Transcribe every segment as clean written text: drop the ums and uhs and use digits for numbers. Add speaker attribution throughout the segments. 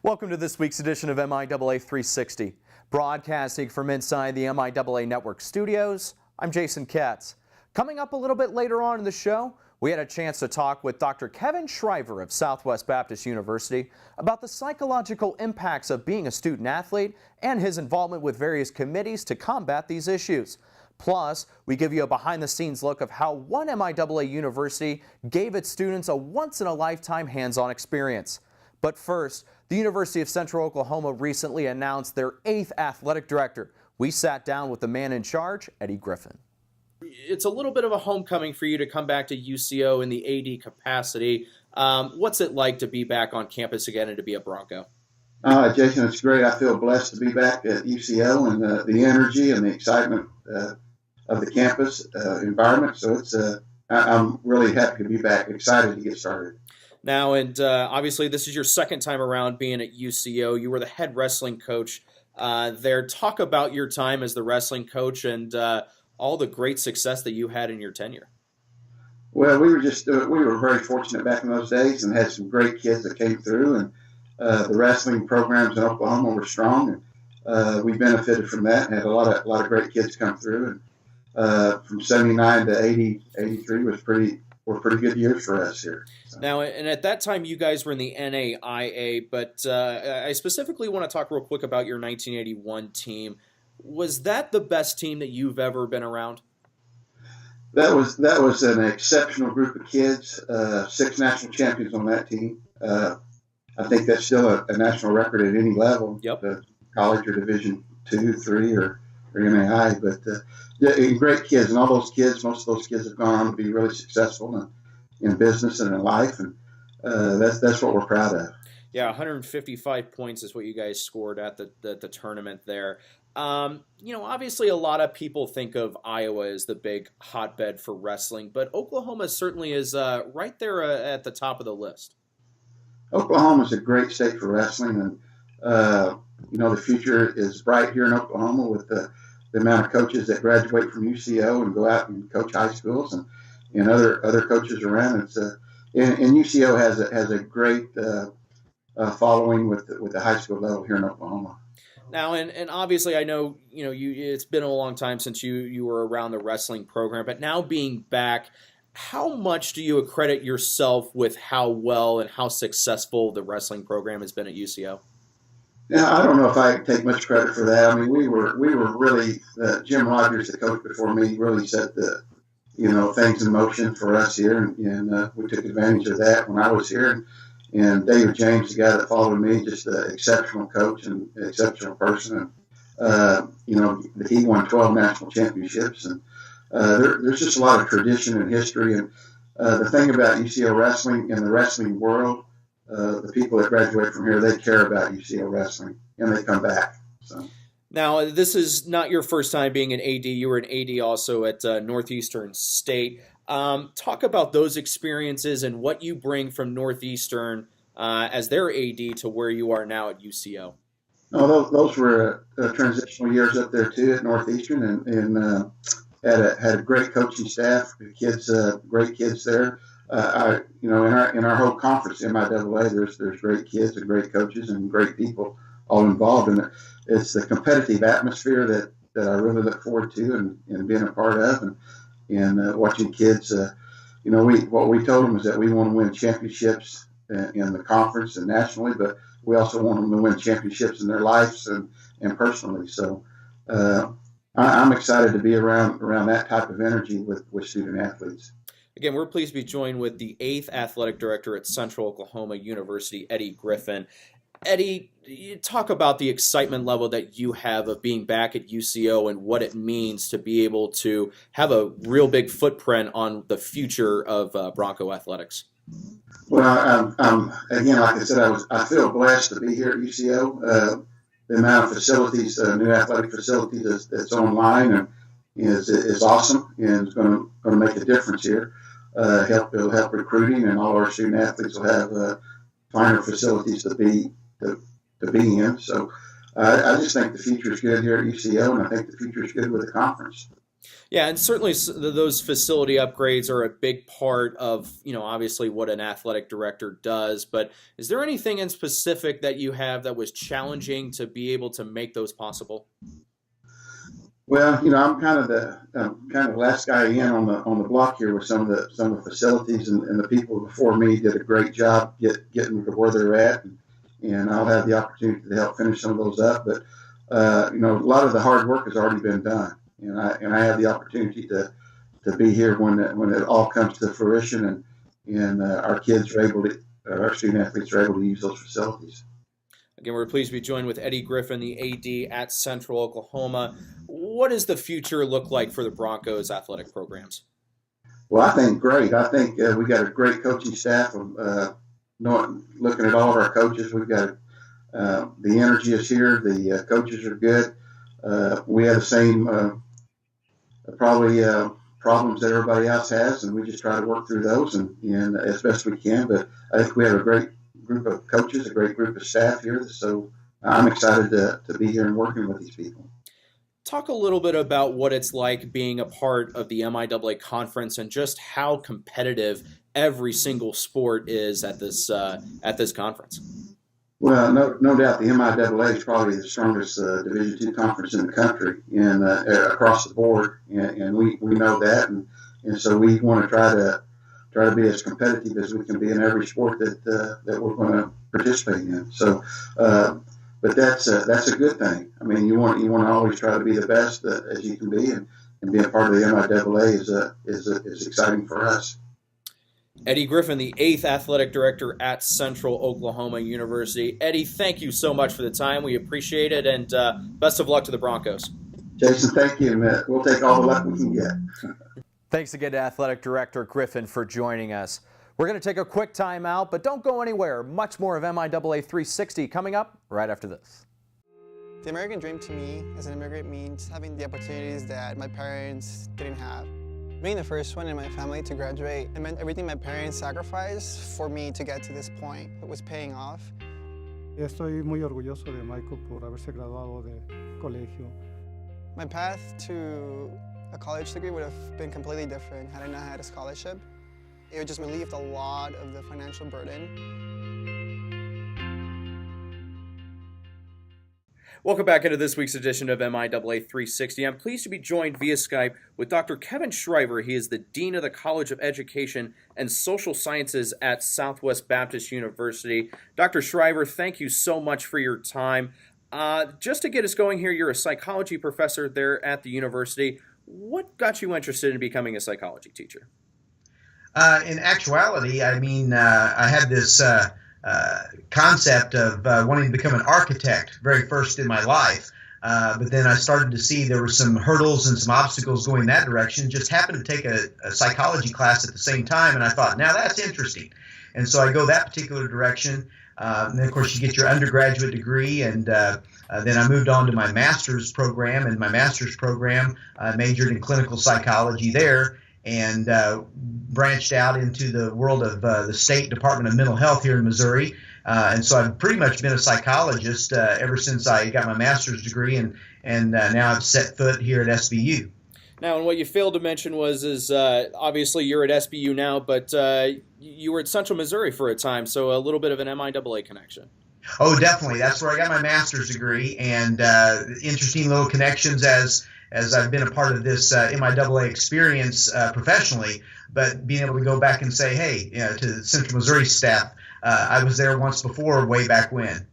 Speaker 1: Welcome to this week's edition of MIAA 360. Broadcasting from inside the MIAA Network studios, I'm Jason Katz. Coming up a little bit later on in the show, we had a chance to talk with Dr. Kevin Schriver of Southwest Baptist University about the psychological impacts of being a student athlete and his involvement with various committees to combat these issues. Plus, we give you a behind-the-scenes look of how one MIAA university gave its students a once-in-a-lifetime hands-on experience. But first, the University of Central Oklahoma recently announced their 8th athletic director. We sat down with the man in charge, Eddie Griffin. It's a little bit of a homecoming for you to come back to UCO in the AD capacity. What's it like to be back on campus again and to be a Bronco?
Speaker 2: Jason, it's great. I feel blessed to be back at UCO and the energy and the excitement of the campus environment. So I'm really happy to be back, excited to get started.
Speaker 1: Now, and obviously this is your second time around being at UCO. You were the head wrestling coach there. Talk about your time as the wrestling coach and all the great success that you had in your tenure.
Speaker 2: Well, we were very fortunate back in those days and had some great kids that came through, and the wrestling programs in Oklahoma were strong, and we benefited from that and had a lot of great kids come through. And from 79 to 80, 83 were pretty good years for us here. So.
Speaker 1: Now, and at that time, you guys were in the NAIA, but I specifically want to talk real quick about your 1981 team. Was that the best team that you've ever been around?
Speaker 2: That was an exceptional group of kids. 6 national champions on that team. I think that's still a national record at any level.
Speaker 1: Yep.
Speaker 2: College or Division II, III, or NAI, but great kids, and all those kids, most of those kids have gone on to be really successful in business and in life, and that's what we're proud of.
Speaker 1: Yeah, 155 points is what you guys scored at the tournament there. Obviously a lot of people think of Iowa as the big hotbed for wrestling, but Oklahoma certainly is right there at the top of the list.
Speaker 2: Oklahoma is a great state for wrestling, and the future is bright here in Oklahoma with the amount of coaches that graduate from UCO and go out and coach high schools and other coaches around. And UCO has a great following with the high school level here in Oklahoma.
Speaker 1: Now, and obviously, I know it's been a long time since you were around the wrestling program, but now being back, how much do you accredit yourself with how well and how successful the wrestling program has been at UCO?
Speaker 2: Yeah, I don't know if I can take much credit for that. I mean, we were really Jim Rogers, the coach before me, really set the things in motion for us here, and we took advantage of that when I was here. And David James, the guy that followed me, just an exceptional coach and an exceptional person. And he won 12 national championships, and there's just a lot of tradition and history. And the thing about UCO wrestling and the wrestling world. The people that graduate from here, they care about UCO wrestling, and they come back. So.
Speaker 1: Now, this is not your first time being an AD. You were an AD also at Northeastern State. Talk about those experiences and what you bring from Northeastern as their AD to where you are now at UCO.
Speaker 2: Oh, those were transitional years up there, too, at Northeastern, and had a great coaching staff, great kids there. In our whole conference, MIAA, there's great kids and great coaches and great people all involved, and it's the competitive atmosphere that I really look forward to and being a part of, and watching kids. What we told them is that we want to win championships in the conference and nationally, but we also want them to win championships in their lives and personally. So I'm excited to be around that type of energy with student athletes.
Speaker 1: Again, we're pleased to be joined with the 8th athletic director at Central Oklahoma University, Eddie Griffin. Eddie, you talk about the excitement level that you have of being back at UCO and what it means to be able to have a real big footprint on the future of Bronco athletics.
Speaker 2: Well, again, like I said, I feel blessed to be here at UCO. The amount of facilities, new athletic facilities that's online and is awesome, and it's going to make a difference here. It'll help recruiting, and all our student athletes will have finer facilities to be in. So I just think the future is good here at UCO, and I think the future is good with the conference.
Speaker 1: Yeah, and certainly those facility upgrades are a big part of, obviously what an athletic director does. But is there anything in specific that you have that was challenging to be able to make those possible?
Speaker 2: Well, I'm kind of last guy in on the block here with some of the facilities, and the people before me did a great job getting to where they're at, and I'll have the opportunity to help finish some of those up. But a lot of the hard work has already been done, and I have the opportunity to be here when it all comes to fruition, and our kids are able to, our student athletes are able to use those facilities.
Speaker 1: Again, we're pleased to be joined with Eddie Griffin, the AD at Central Oklahoma. What does the future look like for the Broncos athletic programs?
Speaker 2: Well, I think great. I think we got a great coaching staff. Looking at all of our coaches, we've got the energy is here. The coaches are good. We have the same problems that everybody else has, and we just try to work through those and as best we can. But I think we have a great group of coaches, a great group of staff here. So I'm excited to be here and working with these people.
Speaker 1: Talk a little bit about what it's like being a part of the MIAA conference and just how competitive every single sport is at this conference.
Speaker 2: Well, no doubt the MIAA is probably the strongest Division II conference in the country and across the board, and we know that, and so we want to try to be as competitive as we can be in every sport that we're going to participate in. So, but that's a good thing. I mean, you want to always try to be the best as you can be, and being a part of the MIAA is exciting for us.
Speaker 1: Eddie Griffin, the 8th athletic director at Central Oklahoma University. Eddie, thank you so much for the time. We appreciate it, and best of luck to the Broncos.
Speaker 2: Jason, thank you. We'll take all the luck we can get.
Speaker 1: Thanks again to Athletic Director Griffin for joining us. We're going to take a quick time out, but don't go anywhere. Much more of MIAA 360 coming up right after this.
Speaker 3: The American dream to me as an immigrant means having the opportunities that my parents didn't have. Being the first one in my family to graduate, it meant everything my parents sacrificed for me to get to this point. It was paying off.
Speaker 4: Estoy muy orgulloso de Michael por haberse graduado de colegio.
Speaker 3: My path to a college degree would have been completely different had I not had a scholarship. It would just relieved a lot of the financial burden.
Speaker 1: Welcome back into this week's edition of MIAA 360. I'm pleased to be joined via Skype with Dr. Kevin Schriver. He is the Dean of the College of Education and Social Sciences at Southwest Baptist University. Dr. Schriver, thank you so much for your time. Just to get us going here, you're a psychology professor there at the university. What got you interested in becoming a psychology teacher?
Speaker 5: In actuality, I mean, I had this concept of wanting to become an architect very first in my life. But then I started to see there were some hurdles and some obstacles going that direction. Just happened to take a psychology class at the same time, and I thought, now that's interesting. And so I go that particular direction. And then, of course, you get your undergraduate degree, and then I moved on to my master's program. And my master's program, I majored in clinical psychology there, and branched out into the world of the State Department of Mental Health here in Missouri. And so I've pretty much been a psychologist ever since I got my master's degree, and now I've set foot here at SBU.
Speaker 1: Now, and what you failed to mention is obviously you're at SBU now, but you were at Central Missouri for a time, so a little bit of an MIAA connection.
Speaker 5: Oh, definitely. That's where I got my master's degree, and interesting little connections as I've been a part of this MIAA experience professionally, but being able to go back and say, hey, to the Central Missouri staff, I was there once before, way back when.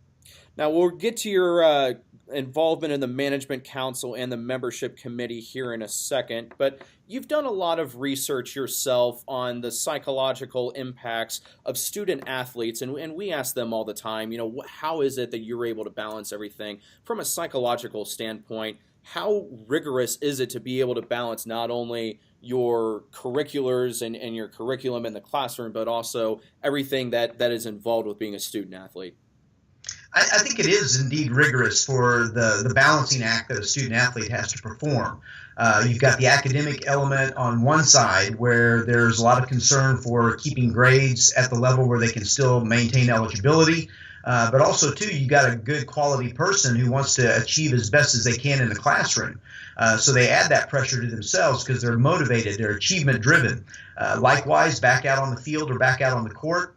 Speaker 1: Now, we'll get to your involvement in the Management Council and the Membership Committee here in a second, but you've done a lot of research yourself on the psychological impacts of student athletes, and we ask them all the time, how is it that you're able to balance everything from a psychological standpoint? How rigorous is it to be able to balance not only your curriculars and your curriculum in the classroom, but also everything that is involved with being a student athlete?
Speaker 5: I think it is indeed rigorous for the balancing act that a student athlete has to perform. You've got the academic element on one side, where there's a lot of concern for keeping grades at the level where they can still maintain eligibility. but also too, you got a good quality person who wants to achieve as best as they can in the classroom. So they add that pressure to themselves because they're motivated, they're achievement driven. Likewise, back out on the field or back out on the court,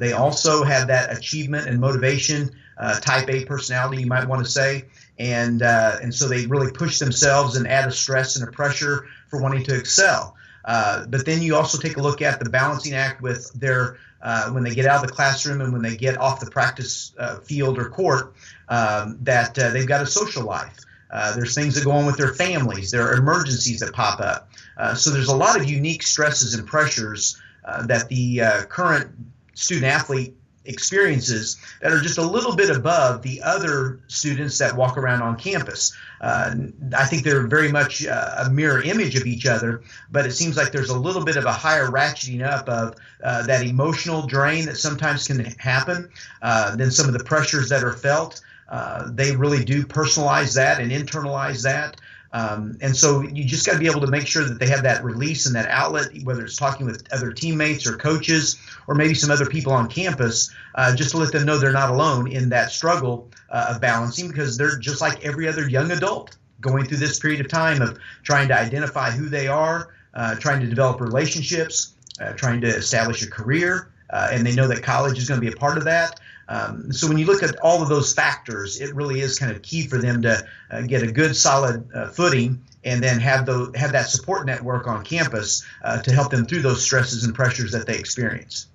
Speaker 5: they also have that achievement and motivation, type A personality, you might want to say. And so they really push themselves and add a stress and a pressure for wanting to excel. But then you also take a look at the balancing act with their when they get out of the classroom and when they get off the practice field or court, that they've got a social life. There's things that go on with their families. There are emergencies that pop up. So there's a lot of unique stresses and pressures that the current student athlete experiences that are just a little bit above the other students that walk around on campus. I think they're very much a mirror image of each other, but it seems like there's a little bit of a higher ratcheting up of that emotional drain that sometimes can happen than some of the pressures that are felt. They really do personalize that and internalize that. And so you just got to be able to make sure that they have that release and that outlet, whether it's talking with other teammates or coaches or maybe some other people on campus, just to let them know they're not alone in that struggle of balancing, because they're just like every other young adult going through this period of time of trying to identify who they are, trying to develop relationships, trying to establish a career, and they know that college is going to be a part of that. So when you look at all of those factors, it really is kind of key for them to get a good solid footing and then have that support network on campus to help them through those stresses and pressures that they experience.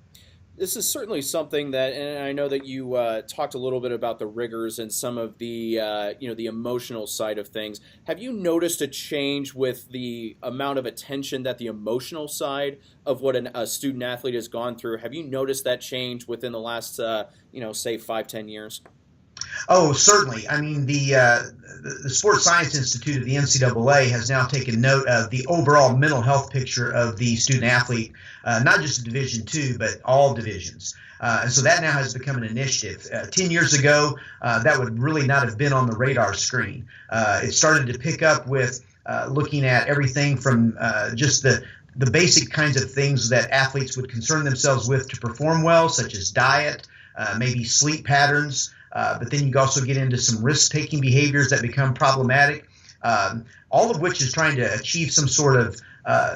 Speaker 1: This is certainly something that, and I know that you talked a little bit about the rigors and some of the, the emotional side of things. Have you noticed a change with the amount of attention that the emotional side of what a student athlete has gone through? Have you noticed that change within the last, say 5-10 years?
Speaker 5: Oh, certainly. I mean, the Sports Science Institute of the NCAA has now taken note of the overall mental health picture of the student athlete, not just Division II, but all divisions. And so that now has become an initiative. 10 years ago, that would really not have been on the radar screen. It started to pick up with looking at everything from just the basic kinds of things that athletes would concern themselves with to perform well, such as diet, maybe sleep patterns. But then you also get into some risk-taking behaviors that become problematic, all of which is trying to achieve some sort of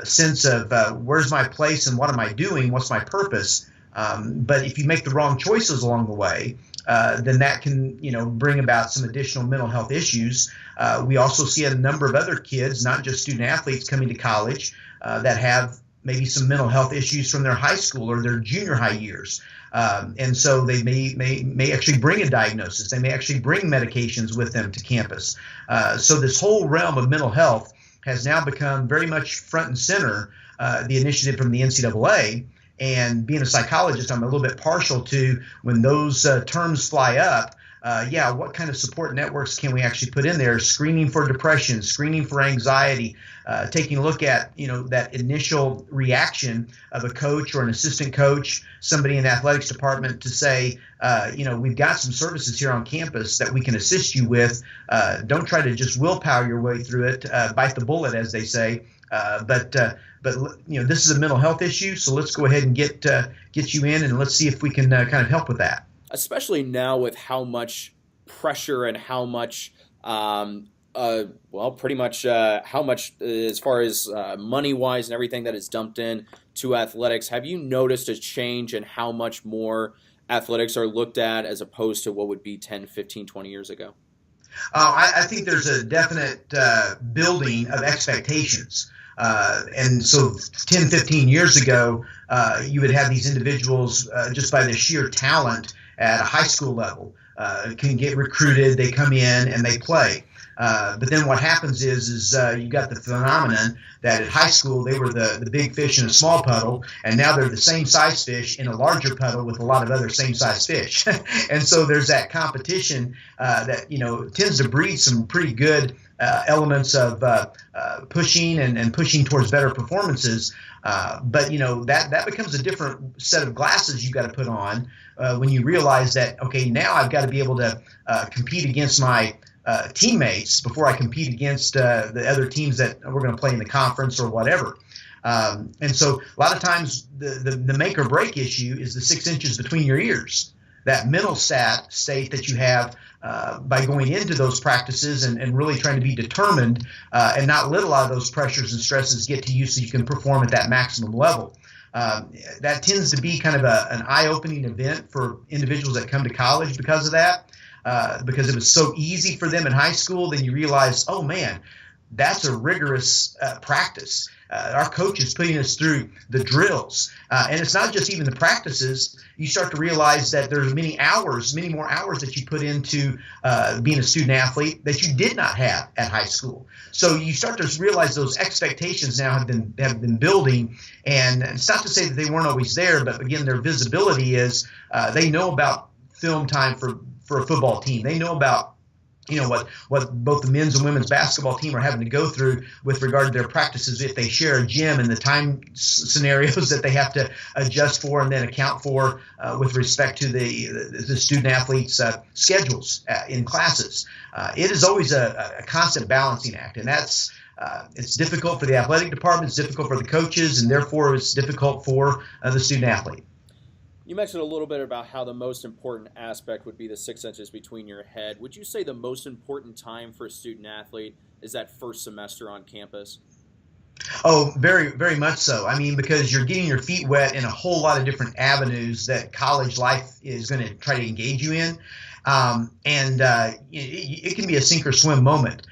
Speaker 5: sense of where's my place and what am I doing, what's my purpose. But if you make the wrong choices along the way, then that can bring about some additional mental health issues. We also see a number of other kids, not just student athletes, coming to college that have maybe some mental health issues from their high school or their junior high years. And so they may actually bring a diagnosis. They may actually bring medications with them to campus. So this whole realm of mental health has now become very much front and center, the initiative from the NCAA. And being a psychologist, I'm a little bit partial to when those terms fly up. What kind of support networks can we actually put in there? Screening for depression, screening for anxiety, taking a look at, that initial reaction of a coach or an assistant coach, somebody in the athletics department to say, we've got some services here on campus that we can assist you with. Don't try to just willpower your way through it, bite the bullet, as they say. But this is a mental health issue, so let's go ahead and get you in, and let's see if we can kind of help with that.
Speaker 1: Especially now with how much pressure and how much, how much as far as money-wise and everything that is dumped in to athletics. Have you noticed a change in how much more athletics are looked at as opposed to what would be 10, 15, 20 years ago?
Speaker 5: I think there's a definite building of expectations. And so 10, 15 years ago, you would have these individuals just by their sheer talent at a high school level can get recruited, they come in and they play. But then what happens is you got the phenomenon that at high school they were the big fish in a small puddle, and now they're the same size fish in a larger puddle with a lot of other same size fish. And so there's that competition that tends to breed some pretty good elements of pushing and pushing towards better performances. But that becomes a different set of glasses you got to put on when you realize that, okay, now I've got to be able to compete against my teammates before I compete against the other teams that we're going to play in the conference or whatever. And so a lot of times the make or break issue is the 6 inches between your ears. that mental state that you have by going into those practices and really trying to be determined and not let a lot of those pressures and stresses get to you so you can perform at that maximum level. That tends to be kind of an eye-opening event for individuals that come to college because of that, because it was so easy for them in high school. Then you realize, oh man, that's a rigorous practice. Our coach is putting us through the drills. And it's not just even the practices. You start to realize that there's many more hours that you put into being a student athlete that you did not have at high school. So you start to realize those expectations now have been building. And it's not to say that they weren't always there, but again, their visibility is they know about film time for a football team. They know about what both the men's and women's basketball team are having to go through with regard to their practices if they share a gym and the time scenarios that they have to adjust for and then account for with respect to the student athletes' schedules in classes. It is always a constant balancing act, and that's it's difficult for the athletic department, it's difficult for the coaches, and therefore it's difficult for the student athlete.
Speaker 6: You mentioned a little bit about how the most important aspect would be the 6 inches between your head. Would you say the most important time for a student athlete is that first semester on campus?
Speaker 5: Oh, very, very much so. I mean, because you're getting your feet wet in a whole lot of different avenues that college life is going to try to engage you in. It can be a sink or swim moment.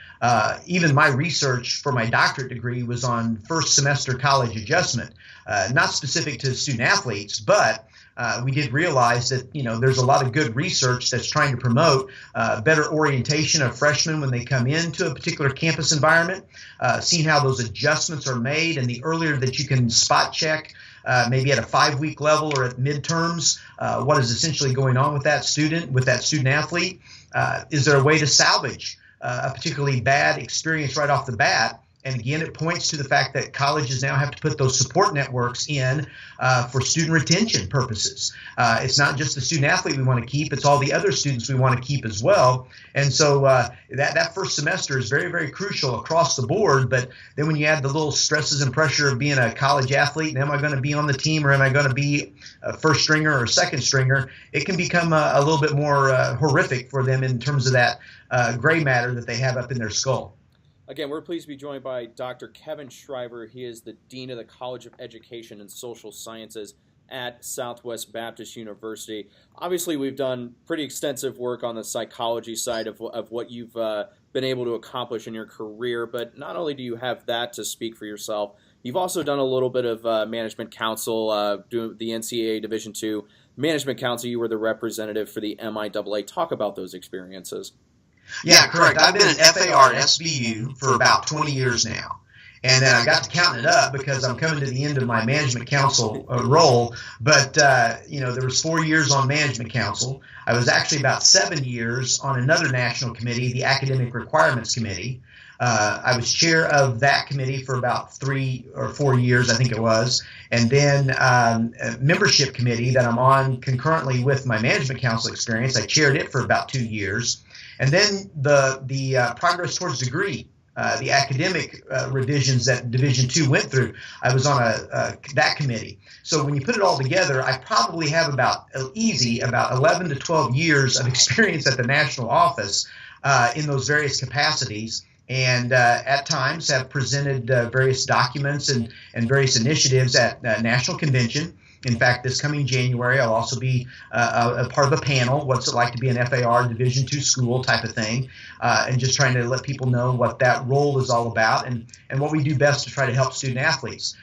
Speaker 5: Even my research for my doctorate degree was on first semester college adjustment, not specific to student athletes, but we did realize that, there's a lot of good research that's trying to promote better orientation of freshmen when they come into a particular campus environment, seeing how those adjustments are made, and the earlier that you can spot check, maybe at a 5-week level or at midterms, what is essentially going on with that student athlete. Is there a way to salvage a particularly bad experience right off the bat? And again, it points to the fact that colleges now have to put those support networks in for student retention purposes. It's not just the student athlete we want to keep, it's all the other students we want to keep as well. And so that first semester is very, very crucial across the board. But then when you add the little stresses and pressure of being a college athlete, and am I going to be on the team or am I going to be a first stringer or second stringer, it can become a little bit more horrific for them in terms of that gray matter that they have up in their skull.
Speaker 6: Again, we're pleased to be joined by Dr. Kevin Schriver. He is the Dean of the College of Education and Social Sciences at Southwest Baptist University. Obviously, we've done pretty extensive work on the psychology side of what you've been able to accomplish in your career, but not only do you have that to speak for yourself, you've also done a little bit of management council, doing the NCAA Division II Management Council. You were the representative for the MIAA. Talk about those experiences.
Speaker 5: Yeah, correct. I've been an FAR at SBU for about 20 years now. And then I got to counting it up because I'm coming to the end of my management council role. But, there was 4 years on management council. I was actually about 7 years on another national committee, the Academic Requirements Committee. I was chair of that committee for about 3 or 4 years, I think it was. And then a membership committee that I'm on concurrently with my management council experience. I chaired it for about 2 years. And then the progress towards degree, the academic revisions that Division II went through, I was on that committee. So when you put it all together, I probably have about 11 to 12 years of experience at the national office in those various capacities. And at times have presented various documents and various initiatives at National Convention. In fact, this coming January, I'll also be a part of a panel, what's it like to be an FAR Division II school type of thing, and just trying to let people know what that role is all about and what we do best to try to help student athletes.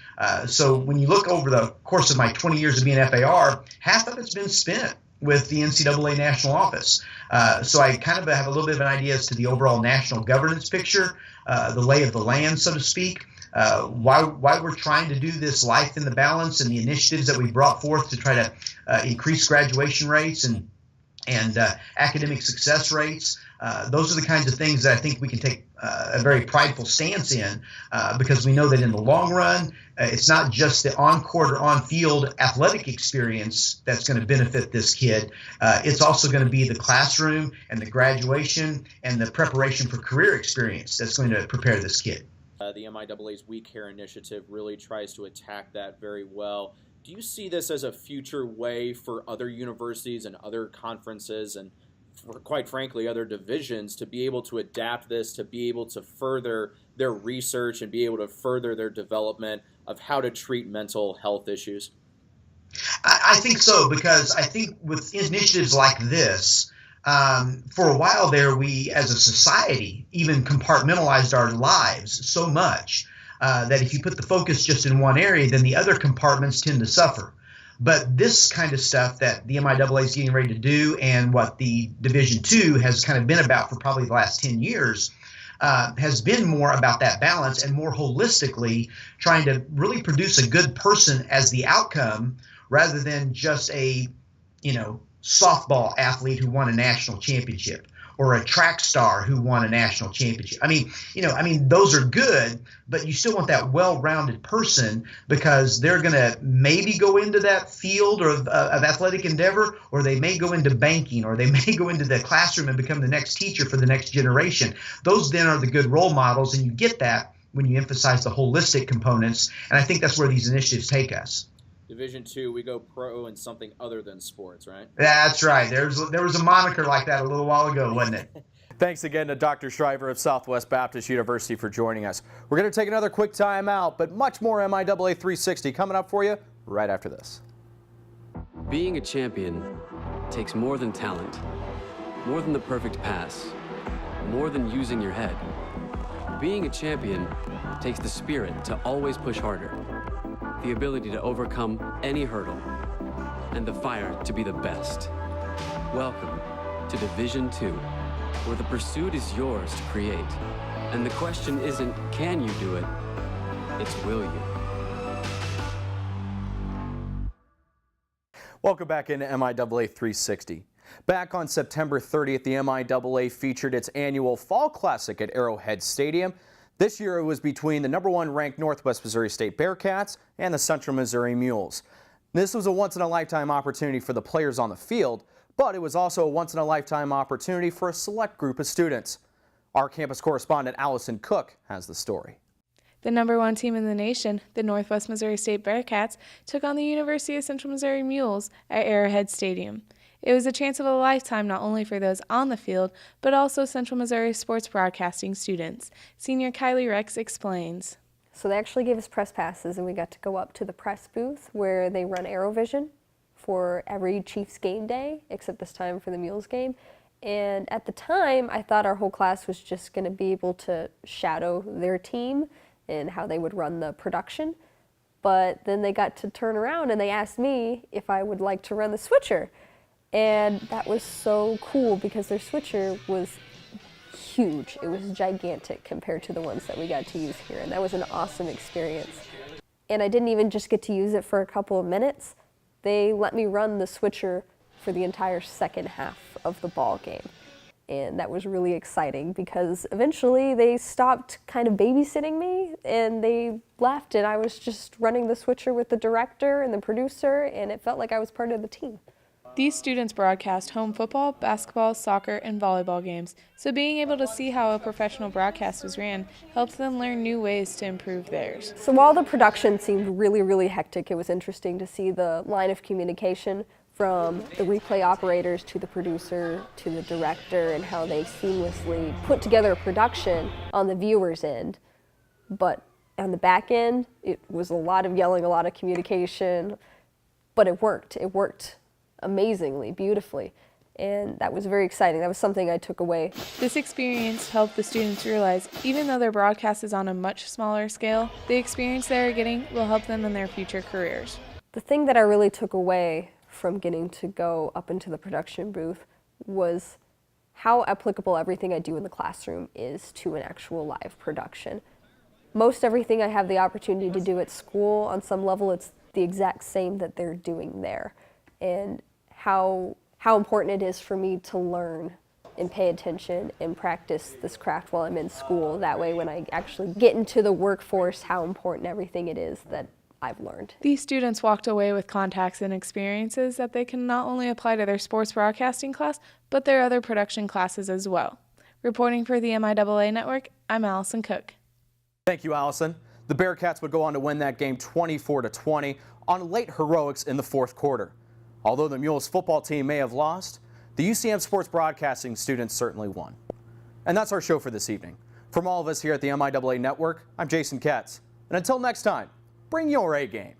Speaker 5: So when you look over the course of my 20 years of being FAR, half of it's been spent with the NCAA national office. So I kind of have a little bit of an idea as to the overall national governance picture, the lay of the land, so to speak. Why we're trying to do this life in the balance and the initiatives that we brought forth to try to increase graduation rates and academic success rates. Those are the kinds of things that I think we can take a very prideful stance in because we know that in the long run, it's not just the on-court or on-field athletic experience that's going to benefit this kid. It's also going to be the classroom and the graduation and the preparation for career experience that's going to prepare this kid.
Speaker 6: The MIAA's We Care initiative really tries to attack that very well. Do you see this as a future way for other universities and other conferences and, quite frankly, other divisions to be able to adapt this, to be able to further their research and be able to further their development of how to treat mental health issues?
Speaker 5: I think so, because I think with initiatives like this, for a while there, we as a society even compartmentalized our lives so much that if you put the focus just in one area, then the other compartments tend to suffer. But this kind of stuff that the MIAA is getting ready to do, and what the Division II has kind of been about for probably the last 10 years, has been more about that balance and more holistically trying to really produce a good person as the outcome, rather than just a, softball athlete who won a national championship, or a track star who won a national championship. I mean, those are good, but you still want that well-rounded person, because they're going to maybe go into that field of athletic endeavor, or they may go into banking, or they may go into the classroom and become the next teacher for the next generation. Those then are the good role models, and you get that when you emphasize the holistic components, and I think that's where these initiatives take us.
Speaker 6: Division II, we go pro in something other than sports, right?
Speaker 5: That's right. There was a moniker like that a little while ago, wasn't it?
Speaker 1: Thanks again to Dr. Schriver of Southwest Baptist University for joining us. We're going to take another quick time out, but much more MIAA 360 coming up for you right after this.
Speaker 7: Being a champion takes more than talent, more than the perfect pass, more than using your head. Being a champion takes the spirit to always push harder, the ability to overcome any hurdle, and the fire to be the best. Welcome to Division II, where the pursuit is yours to create. And the question isn't, can you do it? It's, will you?
Speaker 1: Welcome back into MIAA 360. Back on September 30th, the MIAA featured its annual Fall Classic at Arrowhead Stadium. This year it was between the #1 ranked Northwest Missouri State Bearcats and the Central Missouri Mules. This was a once-in-a-lifetime opportunity for the players on the field, but it was also a once-in-a-lifetime opportunity for a select group of students. Our campus correspondent Allyson Cook has the story.
Speaker 8: The #1 team in the nation, the Northwest Missouri State Bearcats, took on the University of Central Missouri Mules at Arrowhead Stadium. It was a chance of a lifetime not only for those on the field, but also Central Missouri sports broadcasting students. Senior Kylie Rex explains.
Speaker 9: So they actually gave us press passes, and we got to go up to the press booth where they run AeroVision for every Chiefs game day, except this time for the Mules game. And at the time, I thought our whole class was just going to be able to shadow their team and how they would run the production. But then they got to turn around and they asked me if I would like to run the switcher. And that was so cool because their switcher was huge. It was gigantic compared to the ones that we got to use here. And that was an awesome experience. And I didn't even just get to use it for a couple of minutes. They let me run the switcher for the entire second half of the ball game. And that was really exciting because eventually they stopped kind of babysitting me and they left, and I was just running the switcher with the director and the producer, and it felt like I was part of the team.
Speaker 8: These students broadcast home football, basketball, soccer, and volleyball games, so being able to see how a professional broadcast was ran helped them learn new ways to improve theirs.
Speaker 9: So while the production seemed really, really hectic, it was interesting to see the line of communication from the replay operators to the producer to the director and how they seamlessly put together a production on the viewer's end. But on the back end, it was a lot of yelling, a lot of communication, but it worked. It worked amazingly, beautifully, and that was very exciting. That was something I took away.
Speaker 8: This experience helped the students realize even though their broadcast is on a much smaller scale, the experience they are getting will help them in their future careers.
Speaker 9: The thing that I really took away from getting to go up into the production booth was how applicable everything I do in the classroom is to an actual live production. Most everything I have the opportunity to do at school, on some level, it's the exact same that they're doing there. And how important it is for me to learn and pay attention and practice this craft while I'm in school. That way when I actually get into the workforce, how important everything it is that I've learned.
Speaker 8: These students walked away with contacts and experiences that they can not only apply to their sports broadcasting class, but their other production classes as well. Reporting for the MIAA Network, I'm Allyson Cook.
Speaker 1: Thank you, Allyson. The Bearcats would go on to win that game 24-20. on late heroics in the fourth quarter. Although the Mules football team may have lost, the UCM sports broadcasting students certainly won. And that's our show for this evening. From all of us here at the MIAA Network, I'm Jason Katz. And until next time, bring your A game.